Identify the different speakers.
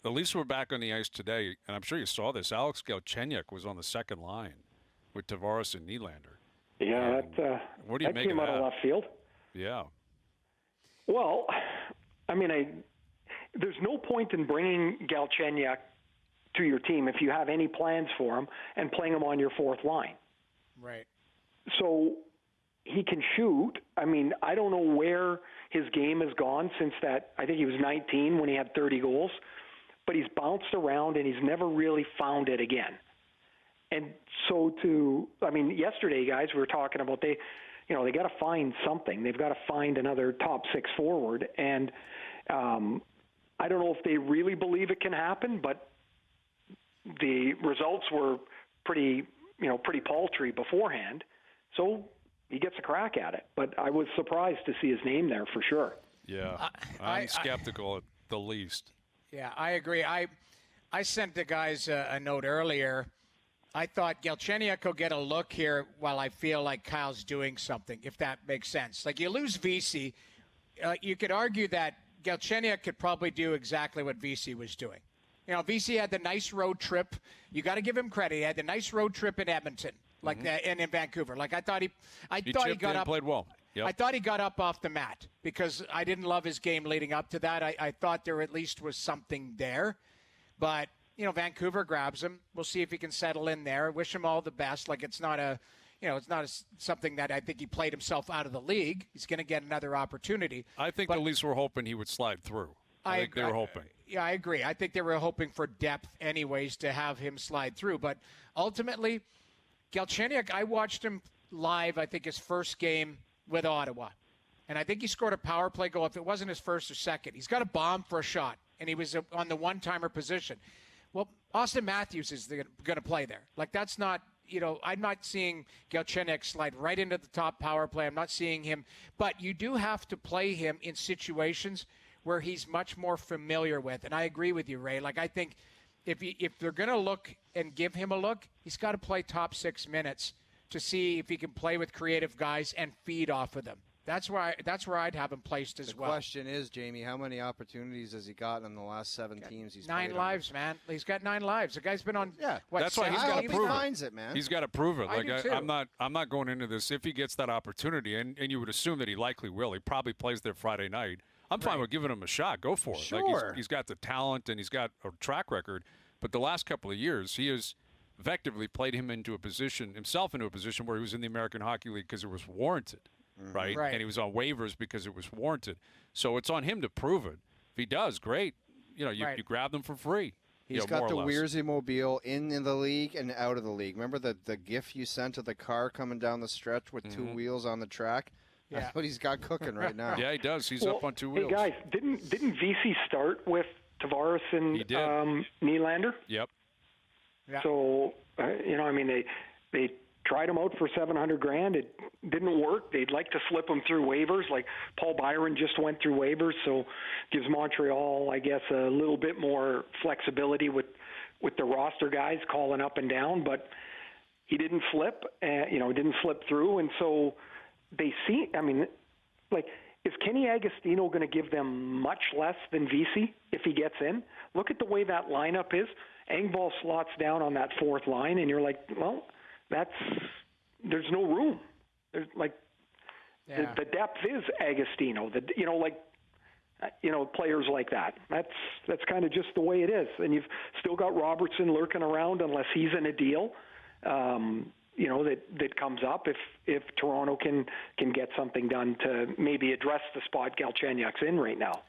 Speaker 1: at least we're back on the ice today, and I'm sure you saw this. Alex Galchenyuk was on the second line with Tavares and Nylander.
Speaker 2: Yeah,
Speaker 1: what do you
Speaker 2: that
Speaker 1: make
Speaker 2: came
Speaker 1: of
Speaker 2: out
Speaker 1: that?
Speaker 2: of left field.
Speaker 1: Yeah.
Speaker 2: Well, I mean, there's no point in bringing Galchenyuk to your team if you have any plans for him and playing him on your fourth line.
Speaker 3: Right.
Speaker 2: So he can shoot. I mean, I don't know where his game has gone since that. I think he was 19 when he had 30 goals, but he's bounced around and he's never really found it again. And so yesterday, guys, we were talking about they got to find something. They've got to find another top six forward. And I don't know if they really believe it can happen, but the results were pretty paltry beforehand. So he gets a crack at it. But I was surprised to see his name there for sure.
Speaker 1: Yeah, I'm skeptical at the least.
Speaker 3: Yeah, I agree. I sent the guys a note earlier. I thought Galchenyuk will get a look here while I feel like Kyle's doing something, if that makes sense. Like, you lose Vesey, you could argue that Galchenyuk could probably do exactly what Vesey was doing. You know, Vesey had the nice road trip. You got to give him credit. He had the nice road trip in Edmonton, and in Vancouver. Like, I thought he got up,
Speaker 1: played well. Yep.
Speaker 3: I thought he got up off the mat because I didn't love his game leading up to that. I thought there at least was something there, but. Vancouver grabs him. We'll see if he can settle in there. Wish him all the best. Like, it's not something that I think he played himself out of the league. He's going to get another opportunity.
Speaker 1: I think at least we're hoping he would slide through. I think they were hoping.
Speaker 3: Yeah, I agree. I think they were hoping for depth anyways to have him slide through. But ultimately, Galchenyuk, I watched him live, I think his first game with Ottawa. And I think he scored a power play goal if it wasn't his first or second. He's got a bomb for a shot, and he was on the one-timer position. Well, Austin Matthews is going to play there. Like, that's not, I'm not seeing Galchenyuk slide right into the top power play. I'm not seeing him. But you do have to play him in situations where he's much more familiar with. And I agree with you, Ray. Like, I think if they're going to look and give him a look, he's got to play top 6 minutes to see if he can play with creative guys and feed off of them. That's where I'd have him placed as well.
Speaker 4: The question is, Jamie, how many opportunities has he gotten in the last 7 teams he's played
Speaker 3: 9 lives, man. He's got 9 lives. The guy's been on.
Speaker 4: Yeah,
Speaker 1: that's why he's got to prove
Speaker 4: it, man.
Speaker 1: He's got to prove it.
Speaker 3: I'm
Speaker 1: not going into this if he gets that opportunity, and you would assume that he likely will. He probably plays there Friday night. I'm fine with giving him a shot. Go for it.
Speaker 4: Sure.
Speaker 1: He's got the talent and he's got a track record. But the last couple of years, he has effectively played himself into a position where he was in the American Hockey League because it was warranted. Right? And he was on waivers because it was warranted. So it's on him to prove it. If he does, great. You grab them for free.
Speaker 4: He's got the Weirzy Mobile in the league and out of the league. Remember the GIF you sent of the car coming down the stretch with 2 wheels on the track?
Speaker 3: Yeah.
Speaker 4: That's what he's got cooking right now.
Speaker 1: Yeah, he does. He's up on 2 wheels.
Speaker 2: Hey, guys, didn't Vesey start with Tavares and Nylander?
Speaker 1: Yep.
Speaker 3: Yeah.
Speaker 2: So, they tried him out for $700,000. It didn't work. They'd like to slip him through waivers. Like Paul Byron just went through waivers, so gives Montreal, I guess, a little bit more flexibility with the roster guys calling up and down. But he didn't slip, didn't slip through, and so they see. Is Kenny Agostino going to give them much less than Vesey if he gets in? Look at the way that lineup is. Engvall slots down on that fourth line, and you're like, well. There's no room. There's the depth is Agostino. Players like that. That's kind of just the way it is. And you've still got Robertson lurking around unless he's in a deal. That comes up if Toronto can get something done to maybe address the spot Galchenyuk's in right now.